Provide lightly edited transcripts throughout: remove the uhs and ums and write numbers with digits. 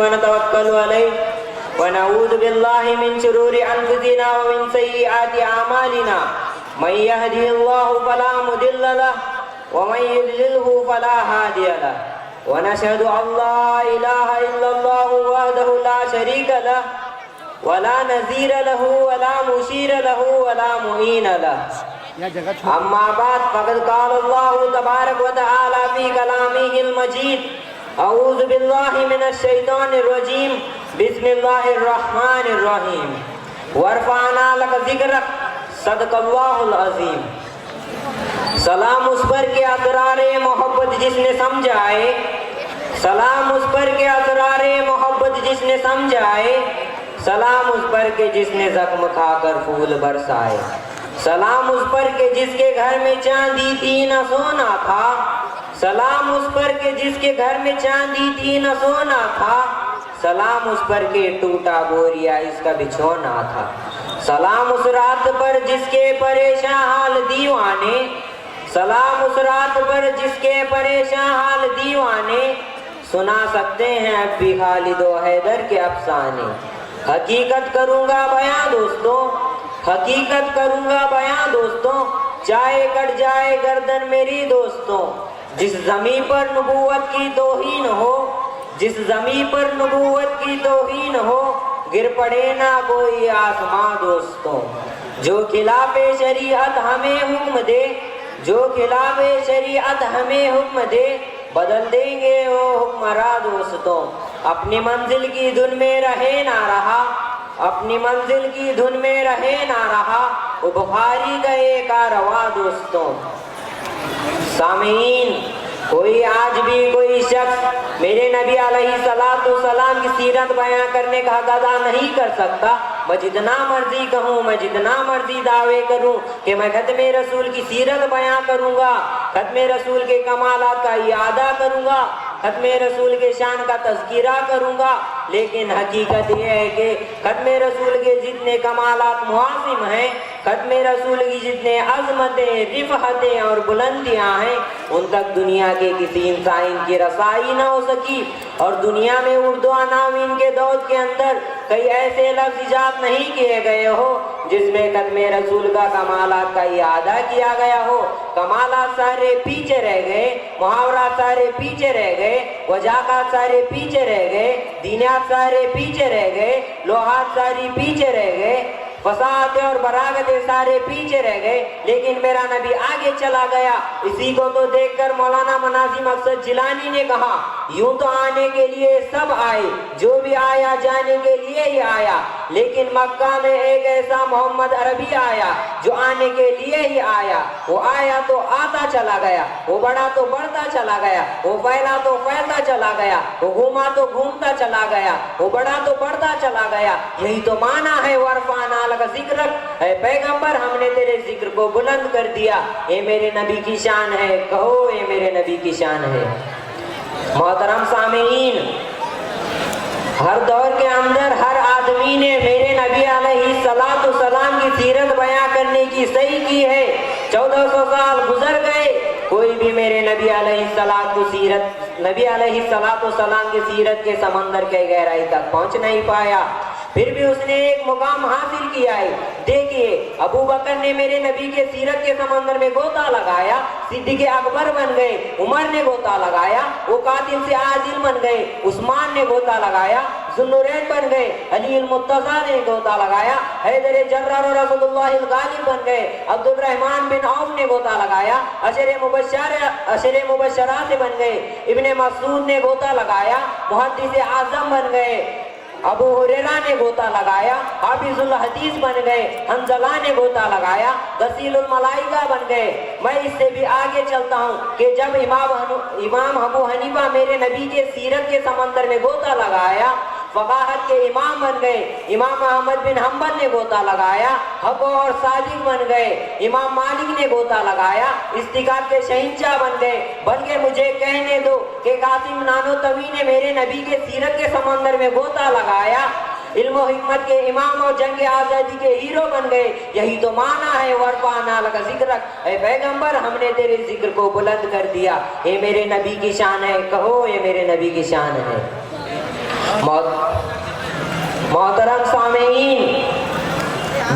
ونتوكل عليه ونعوذ بالله من شرور أنفسنا ومن سيئات أعمالنا من يهده الله فلا مضل له ومن يضلله فلا هادي له ونشهد أن لا إله إلا الله وحده لا شريك له ولا نظير له ولا مشير له ولا معين له أما بعد فقد قال الله تبارك وتعالى في كلامه المجيد أعوذ بالله من الشيطان الرجيم بسم الله الرحمن الرحيم ورفعنا لك ذكرك صدق الله العظیم. سلام اس پر کہ اسرار محبت جس نے سمجھائے، سلام اس پر کہ اسرار محبت جس نے سمجھائے، سلام اس پر کہ جس نے زخم کھا کر پھول برسائے، سلام اس پر کہ جس کے گھر میں چاندی تھی نہ سونا تھا، سلام اس پر کہ جس کے گھر میں چاندی تھی نہ سونا تھا، سلام اس پر کہ ٹوٹا بوریا اس کا بچھونا تھا، سلام اس رات پر جس کے پریشان حال دیوانے، سلام اس رات پر جس کے پریشان حال دیوانے سنا سکتے ہیں اب بھی خالد و حیدر کے افسانے. حقیقت کروں گا بیاں دوستوں، حقیقت کروں گا بیاں دوستوں، چاہے کٹ جائے گردن میری دوستوں. جس زمین پر نبوت کی توہین ہو، جس زمین پر نبوت کی توہین ہو، گر پڑے نہ کوئی آسماں دوستوں. جو خلاف شریعت ہمیں حکم دے، جو خلاف شریعت ہمیں حکم دے، بدل دیں گے وہ حکمراں دوستوں. اپنی منزل کی دھن میں رہے نہ رہا، اپنی منزل کی دھن میں رہے نہ رہا، وہ بخاری گئے کارواں دوستوں. سامعین، کوئی آج بھی کوئی شخص میرے نبی علیہ السلام کی سیرت بیان کرنے کا حق ادا نہیں کر سکتا. میں جتنا مرضی کہوں، میں جتنا مرضی دعوے کروں کہ میں ختم رسول کی سیرت بیان کروں گا، ختم رسول کے کمالات کا اعادہ کروں گا، ختم رسول کے شان کا تذکرہ کروں گا، لیکن حقیقت یہ ہے کہ ختم رسول کے جتنے کمالات معظم ہیں، ختم رسول کی جتنے عظمتیں، رفعتیں اور بلندیاں ہیں، ان تک دنیا کے کسی انسان کی رسائی نہ ہو سکی. اور دنیا میں اردو عناوین کے دور کے اندر کئی ایسے لفظ ایجاد نہیں کیے گئے ہو جس میں ختم رسول کا کمالات کا اعادہ کیا گیا ہو. کمالات سارے پیچھے رہ گئے، محاورات سارے پیچھے رہ گئے، وجاہات سارے پیچھے رہ گئے، دینیات سارے پیچھے رہ گئے، لوحات ساری پیچھے رہ گئے، فصاحتیں اور براغتیں سارے پیچھے رہ گئے، لیکن میرا نبی آگے چلا گیا. اسی کو تو دیکھ کر مولانا مناظم افضل جیلانی نے کہا، یوں تو آنے کے لیے سب آئے، جو بھی آیا جانے کے لیے ہی آیا، لیکن مکہ میں ایک ایسا محمد عربی آیا جو آنے کے لیے ہی آیا. وہ آیا تو آتا چلا گیا، وہ بڑا تو بڑھتا چلا گیا، وہ پھیلا تو پھیلتا چلا گیا، وہ گھوما تو گھومتا چلا گیا، وہ بڑا تو بڑھتا چلا گیا. یہی تو معنی ہے ورفعنا لک ذکرک. اے پیغمبر، ہم نے تیرے ذکر کو بلند کر دیا. اے میرے نبی کی شان ہے، کہو اے میرے نبی کی شان ہے. محترم سامعین، ہر دور کے اندر ہر آدمی نے میرے نبی علیہ السلام کی سیرت بیان کرنے کی صحیح کی ہے. 1400 سال گزر گئے، کوئی بھی میرے نبی علیہ السلام کی سیرت کے سمندر کے گہرائی تک پہنچ نہیں پایا. پھر بھی اس نے ایک مقام حاصل کیا ہے. دیکھیے، ابو بکر نے میرے نبی کے سیرت کے سمندر میں غوطہ لگایا، صدیق اکبر بن گئے، عمر نے غوطہ لگایا، وہ قاتل سے عادل بن گئے، عثمان نے غوطہ لگایا، ذوالنورین بن گئے، علی المرتضیٰ نے غوطہ لگایا، حیدر جرار اور رسول اللہ الغالب بن گئے، عبد الرحمن بن عوف نے غوطہ لگایا، عشر مبشرہ سے بن گئے، ابن مسعود نے غوطہ لگایا، محدث اعظم بن گئے، ابو ہریرہ نے غوطہ لگایا، حافظ الحدیث بن گئے، حنظلہ نے غوطہ لگایا، غسیل الملائکہ بن گئے. میں اس سے بھی آگے چلتا ہوں کہ جب امام ابو حنیفہ میرے نبی کے سیرت کے سمندر میں غوطہ لگایا، فقاہت کے امام بن گئے. امام احمد بن حنبل نے غوطہ لگایا، حق اور صادق بن گئے. امام مالک نے غوطہ لگایا، استقامت کے شہنشاہ بن گئے. بلکہ مجھے کہنے دو کہ قاسم نانوتوی نے میرے نبی کے سیرت کے سمندر میں غوطہ لگایا، علم و حکمت کے امام اور جنگ آزادی کے ہیرو بن گئے. یہی تو معنی ہے ورفعنا لک ذکرک. اے پیغمبر، ہم نے تیرے ذکر کو بلند کر دیا. یہ میرے نبی کی شان ہے، کہو یہ میرے نبی کی شان ہے.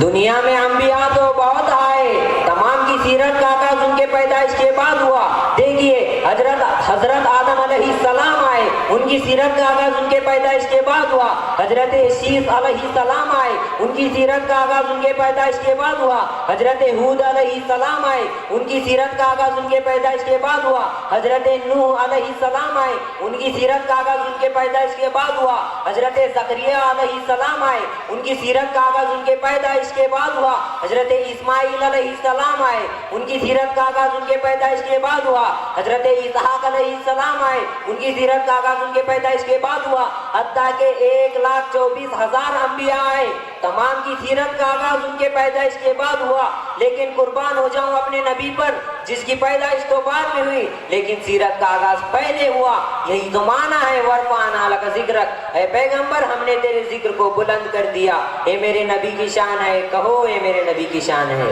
دنیا میں انبیاء تو بہت آئے، تمام کی سیرت کا آغاز ان کے پیدائش کے بعد ہوا۔ دیکھیے حضرت آدم علیہ السلام آئے، ان کی سیرت کا آغاز ان کے پیدائش کے بعد ہوا۔ حضرت شیس علیہ السلام آئے، ان کی سیرت کا آغاز ان کے پیدائش کے بعد ہوا۔ حضرت ہود علیہ السلام آئے، ان کی سیرت کا آغاز ان کے پیدائش کے بعد ہوا۔ حضرت نوح علیہ السلام آئے، ان کی سیرت کا آغاز ان کے پیدائش کے بعد ہوا۔ حضرت زکریا علیہ السلام آئے، ان کی سیرت کا آغاز ان کے پیدائش کے بعد ہوا۔ حضرت اسماعیل علیہ السلام آئے، ان کی سیرت کا آغاز ان کے پیدائش کے بعد ہوا۔ حضرت اسحاق علیہ السلام آئے، ان کی سیرت کا آغاز ان کے پیدائش کے بعد ہوا۔ حتیٰ کہ 1,24,000 انبیاء آئے، تمام کی سیرت کا آغاز ان کے پیدائش کے بعد ہوا۔ لیکن قربان ہو جاؤں اپنے نبی پر جس کی پیدائش تو بعد میں ہوئی لیکن سیرت کا آغاز پہلے ہوا۔ یہی تو معنی ہے ورفعنا لک ذکرک، اے پیغمبر ہم نے تیرے ذکر کو بلند کر دیا۔ اے میرے نبی کی شان ہے، کہو اے میرے نبی کی شان ہے۔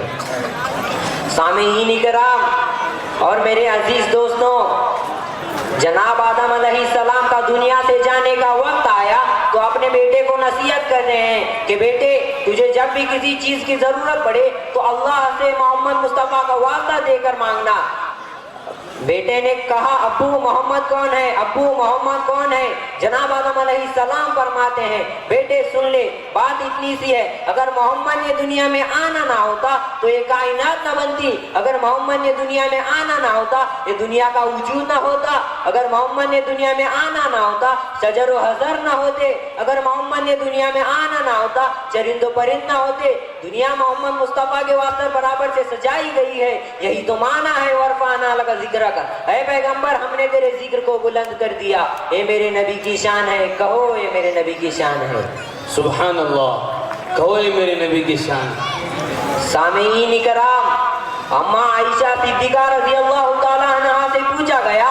سامعین کرام اور میرے عزیز دوستوں، جناب آدم علیہ السلام کا دنیا سے جانے کا وقت آیا تو اپنے بیٹے کو نصیحت کر رہے ہیں کہ بیٹے تجھے جب بھی کسی چیز کی ضرورت پڑے تو اللہ سے محمد مصطفیٰ کا واسطہ دے کر مانگنا۔ بیٹے نے کہا ابو محمد کون ہے؟ ابو محمد کون ہے؟ جناب آدم علیہ السلام فرماتے ہیں بیٹے سن لے، بات اتنی سی ہے، اگر محمد یہ دنیا میں آنا نہ ہوتا تو یہ کائنات نہ بنتی، اگر محمد یہ دنیا میں آنا نہ ہوتا یہ دنیا کا وجود نہ ہوتا، اگر محمد یہ دنیا میں آنا نہ ہوتا شجر و حجر نہ ہوتے، اگر محمد یہ دنیا میں آنا نہ ہوتا چرند و پرند نہ ہوتے۔ دنیا محمد مصطفیٰ کے واسطے برابر سے سجائی گئی ہے، یہی تو معنی ہے ورفعنا لک ذکرک، اے پیغمبر ہم نے تیرے ذکر کو بلند کر دیا۔ اے میرے نبی کی شان ہے، کہو اے میرے نبی کی شان ہے۔ سبحان اللہ، کہو اے میرے نبی کی شان۔ سامعین کرام، اماں عائشہ صدیقہ رضی اللہ تعالیٰ عنہا سے پوچھا گیا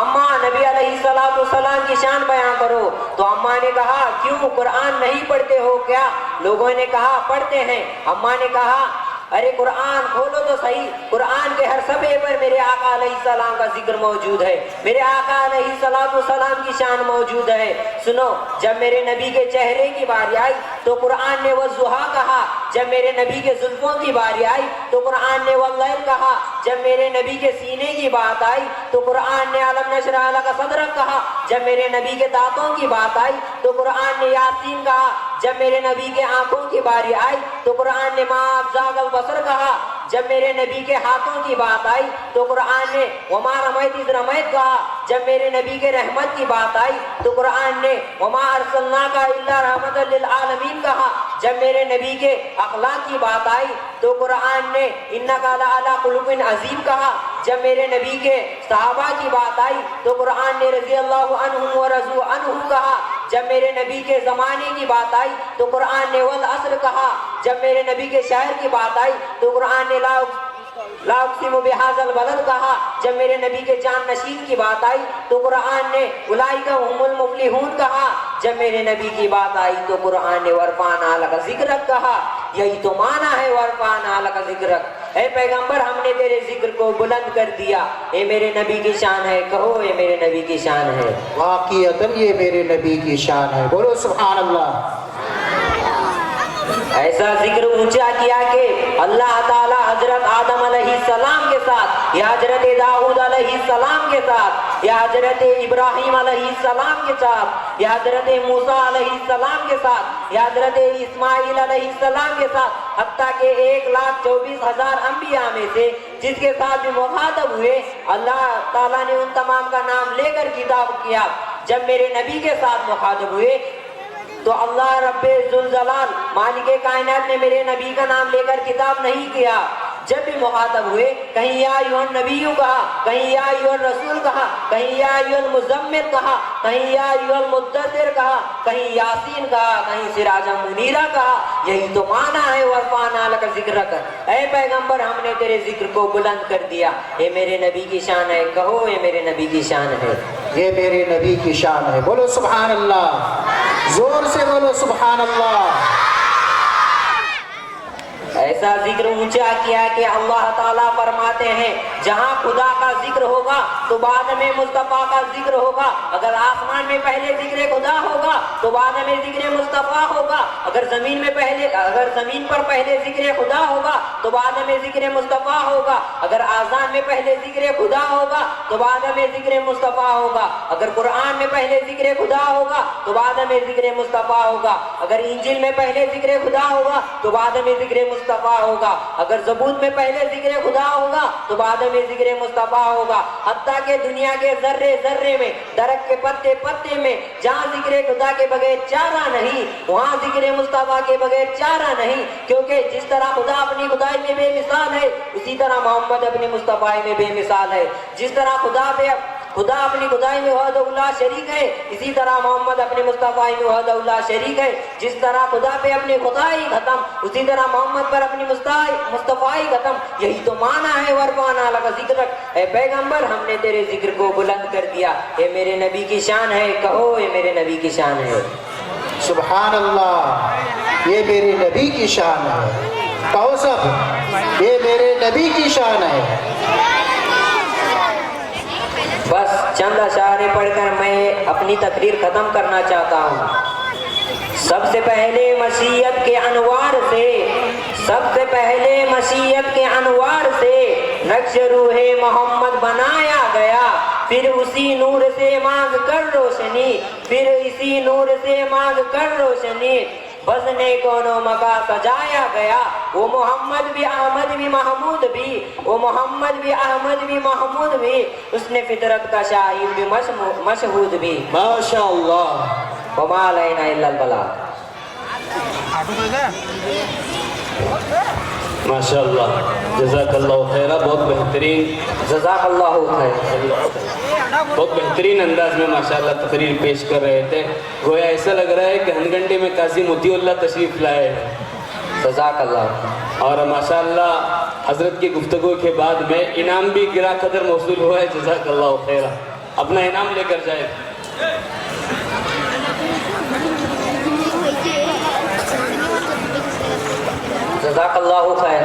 اماں نبی علیہ السلام کی شان بیان کرو، تو اماں نے کہا کیوں قرآن نہیں پڑھتے ہو کیا؟ لوگوں نے کہا پڑھتے ہیں۔ اماں نے کہا ارے قرآن کھولو تو صحیح، قرآن کے ہر صفحے پر میرے آقا علیہ السلام کا ذکر موجود ہے، میرے آقا علیہ السلام کی شان موجود ہے۔ سنو، جب میرے نبی کے چہرے کی باری آئی تو قرآن نے والضحیٰ کہا، جب میرے نبی کے زلفوں کی باری آئی تو قرآن نے واللیل کہا، جب میرے نبی کے سینے کی بات آئی تو قرآن نے علم نشرح لک صدرک کہا، جب میرے نبی کے دانتوں کی بات آئی تو قرآن نے یاسین کہا، جب میرے نبی کے آنکھوں کی باری آئی تو قرآن نے ما زاغ البصر کہا، جب میرے نبی کے ہاتھوں کی بات آئی تو قرآن نے وما رمیت اذ رمیت کہا، جب میرے نبی کے رحمت کی بات آئی تو قرآن نے وما ارسلناک الا رحمۃ للعالمین کہا، جب میرے نبی کے اخلاق کی بات آئی تو قرآن نے انک لعلی خلق عظیم کہا، جب میرے نبی کے صحابہ کی بات آئی تو قرآن نے رضی اللہ عنہم ورضوا عنہ کہا، جب میرے نبی کے زمانے کی بات آئی تو قرآن نے والعصر کہا، جب میرے نبی کے شہر کی بات آئی تو قرآن نے لا اقسم بہذا البلد کہا، جب میرے نبی کے جان نشین کی بات آئی تو قرآن نے اولئک هم المفلحون کہا، جب میرے نبی کی بات آئی تو قرآن نے ورفعنا لک ذکرک کہا۔ یہی تو معنی ہے ورفعنا لک ذکرک، اے پیغمبر ہم نے تیرے ذکر کو بلند کر دیا۔ اے میرے نبی کی شان ہے، کہو اے میرے نبی کی شان ہے۔ واقعتاً یہ میرے نبی کی شان ہے، بولو سبحان اللہ۔ ایسا ذکر اونچا کیا کہ اللہ تعالیٰ حضرت آدم علیہ السلام کے ساتھ یا حضرت داؤد علیہ السلام کے ساتھ یا حضرت ابراہیم علیہ السلام کے ساتھ یا حضرت موسیٰ علیہ السلام کے ساتھ یا حضرت اسماعیل علیہ السلام کے ساتھ، حتیٰ کہ 1,24,000 انبیاء میں سے جس کے ساتھ بھی مخاطب ہوئے اللہ تعالیٰ نے ان تمام کا نام لے کر خطاب کیا۔ جب میرے نبی کے ساتھ مخاطب ہوئے تو اللہ رب ذوالجلال مالک کائنات نے میرے نبی کا نام لے کر خطاب نہیں کیا۔ جب بھی مخاطب ہوئے کہیں یا ایھا النبی کہا، کہیں یا ایھا الرسول کہا، کہیں یا ایھا المزمل کہا، کہیں یا ایھا المدثر کہا، کہیں یاسین کہا، کہیں سراجا منیرا کہا۔ یہی تو معنی ہے ورفعنا لک ذکرک، اے پیغمبر ہم نے تیرے ذکر کو بلند کر دیا۔ اے میرے نبی کی شان ہے، کہو اے میرے نبی کی شان ہے۔ یہ میرے نبی کی شان ہے، بولو سبحان اللہ، زور سے بولو سبحان اللہ۔ ایسا ذکر اونچا کیا کہ اللہ تعالیٰ فرماتے ہیں جہاں خدا کا ذکر ہوگا تو بعد میں مصطفیٰ کا ذکر ہوگا، اگر آسمان میں پہلے ذکر خدا ہوگا تو بعد میں ذکر مصطفیٰ ہوگا. اگر زمین پر پہلے ذکر خدا ہوگا تو بعد میں ذکر مصطفیٰ ہوگا. اگر آذان میں پہلے ذکر خدا ہوگا تو بعد میں ذکر مصطفیٰ ہوگا. اگر قرآن میں پہلے ذکر خدا ہوگا تو بعد میں ذکر مصطفیٰ ہوگا. اگر انجیل میں پہلے ذکر خدا ہوگا تو بعد میں ذکر مصطفیٰ ہوگا. اگر زبور میں پہلے ذکر خدا ہوگا تو بعد میں ذکر مصطفیٰ ہوگا. حتیٰ کہ دنیا کے ذرے ذرے میں، درخت کے پتے پتے میں جہاں ذکر خدا کے بغیر چارہ نہیں، وہاں ذکر مصطفیٰ کے بغیر چارہ نہیں. کیونکہ جس طرح خدا اپنی خدائی میں بے مثال ہے، اسی طرح محمد اپنی مصطفیٰ میں بے مثال ہے. جس طرح خدا اپنی خدائی میں وحدہ لا شریک ہے، اسی طرح محمد اپنے مصطفیٰ میں وحدہ لا شریک ہے. جس طرح خدا پہ اپنی خدائی ختم، اسی طرح محمد پر اپنی مصطفیٰ ختم. یہی تو معنی ہے ورفعنا لک ذکرک. اے پیغمبر، ہم نے تیرے ذکر کو بلند کر دیا. یہ میرے نبی کی شان ہے. کہو یہ میرے نبی کی شان ہے. سبحان اللہ، یہ میرے نبی کی شان ہے. کہو سب، یہ میرے نبی کی شان ہے. بس چند اشعار پڑھ کر میں اپنی تقریر ختم کرنا چاہتا ہوں. سب سے پہلے مشیت کے انوار سے نقش روح محمد بنایا گیا. پھر اسی نور سے مانگ کر روشنی بزنے کونوں مکا سجایا گیا. وہ محمد بھی احمد بھی محمود بھی اس نے فطرت کا شاہد بھی مشہود بھی. ماشاء اللہ. وما علینا الا البلاغ. ماشاء اللہ، جزاک اللہ خیرہ. بہت بہترین، جزاک اللہ خیر. بہت بہترین انداز میں ماشاءاللہ تقریر پیش کر رہے تھے. گویا ایسا لگ رہا ہے کہ ہنگنڈے میں قاضی موتی اللہ تشریف لائے ہیں. جزاک اللہ. اور ماشاءاللہ حضرت کی گفتگو کے بعد میں انعام بھی گرا قدر موصول ہوا ہے. جزاک اللہ خیرہ. اپنا انعام لے کر جائے. جزاک اللہ خیر.